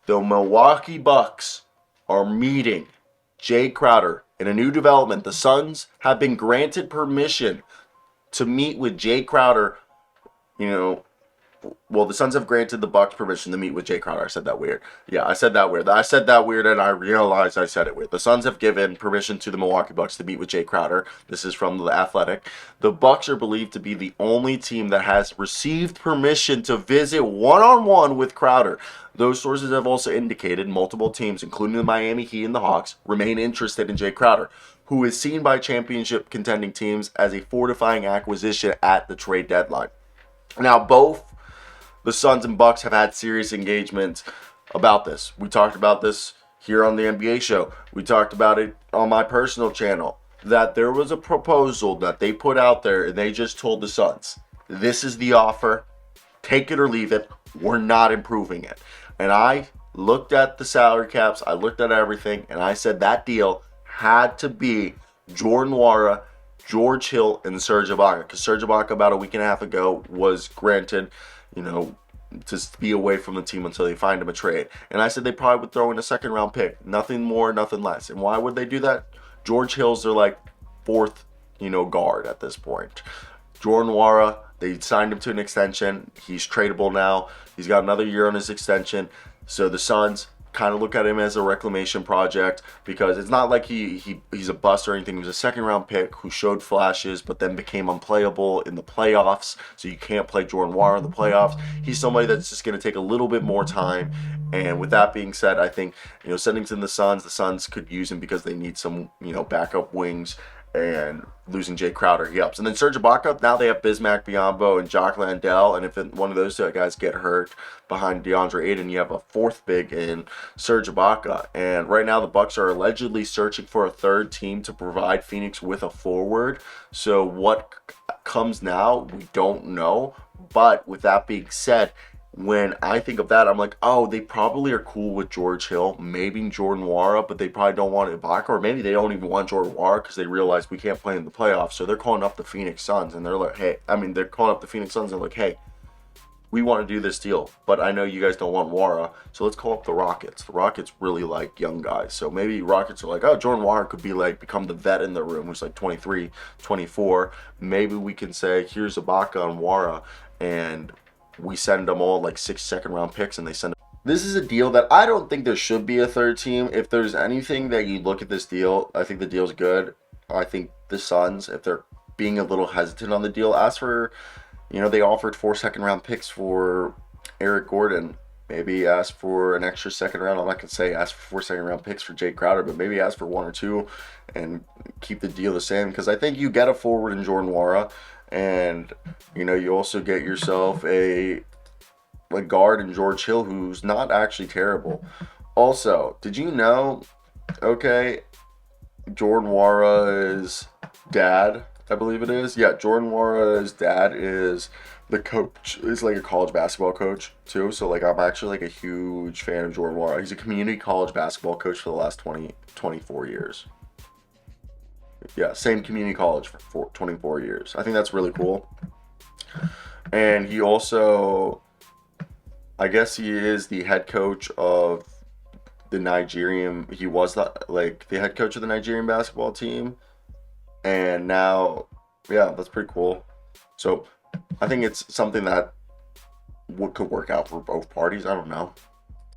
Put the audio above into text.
The Milwaukee Bucks are meeting Jay Crowder in a new development. The Suns have been granted permission to meet with Jay Crowder. The Suns have granted the Bucks permission to meet with Jay Crowder. I said that weird. Yeah, I said that weird. I said that weird, and I realized I said it weird. The Suns have given permission to the Milwaukee Bucks to meet with Jay Crowder. This is from The Athletic. The Bucks are believed to be the only team that has received permission to visit one-on-one with Crowder. Those sources have also indicated multiple teams, including the Miami Heat and the Hawks, remain interested in Jay Crowder, who is seen by championship-contending teams as a fortifying acquisition at the trade deadline. Now, both the Suns and Bucks have had serious engagements about this. We talked about this here on the NBA show. We talked about it on my personal channel, that there was a proposal that they put out there, and they just told the Suns, this is the offer, take it or leave it, we're not improving it. And I looked at the salary caps, I looked at everything, and I said that deal had to be Jordan Nwora, George Hill, and Serge Ibaka, because Serge Ibaka about a week and a half ago was granted to be away from the team until they find him a trade. And I said they probably would throw in a second round pick. Nothing more, nothing less. And why would they do that? George Hill's their fourth, guard at this point. Jordan Nwora, they signed him to an extension. He's tradable now. He's got another year on his extension. So the Suns kind of look at him as a reclamation project, because it's not like he's a bust or anything. He was a second round pick who showed flashes but then became unplayable in the playoffs, so you can't play Jordan Nwora in the playoffs. He's somebody that's just going to take a little bit more time. And with that being said, I think sending to the Suns could use him because they need some backup wings, and losing Jay Crowder, he helps. And then Serge Ibaka, now they have Bismack Biyombo and Jock Landale, and if one of those two guys get hurt behind DeAndre Ayton, you have a fourth big in Serge Ibaka. And right now the Bucks are allegedly searching for a third team to provide Phoenix with a forward. So what comes now, we don't know. But with that being said, when I think of that, I'm like, oh, they probably are cool with George Hill, maybe Jordan Nwora, but they probably don't want Ibaka, or maybe they don't even want Jordan Nwora because they realize we can't play in the playoffs. So they're calling up the Phoenix Suns, and they're like, they're calling up the Phoenix Suns and like, hey, we want to do this deal, but I know you guys don't want Nwora, so let's call up the Rockets. The Rockets really like young guys, so maybe Rockets are like, oh, Jordan Nwora could be become the vet in the room, who's 23, 24. Maybe we can say, here's Ibaka and Nwora, and we send them all 6 second-round picks, and they send them. This is a deal that I don't think there should be a third team. If there's anything that you look at this deal, I think the deal's good. I think the Suns, if they're being a little hesitant on the deal, ask for, they offered 4 second-round picks for Eric Gordon. Maybe ask for an extra second round. I'm not going to say ask for 4 second-round picks for Jay Crowder, but maybe ask for 1 or 2 and keep the deal the same, because I think you get a forward in Jordan Nwora. And, you also get yourself a guard in George Hill, who's not actually terrible. Also, did you know, Jordan Nwora's dad, I believe it is. Yeah, Jordan Nwora's dad is the coach, is a college basketball coach too. So I'm actually a huge fan of Jordan Nwora. He's a community college basketball coach for the last 24 years. Yeah, same community college for 24 years. I think that's really cool. And he also, I guess he is the head coach of the Nigerian, he was the head coach of the Nigerian basketball team. And now, yeah, that's pretty cool. So I think it's something that could work out for both parties. I don't know.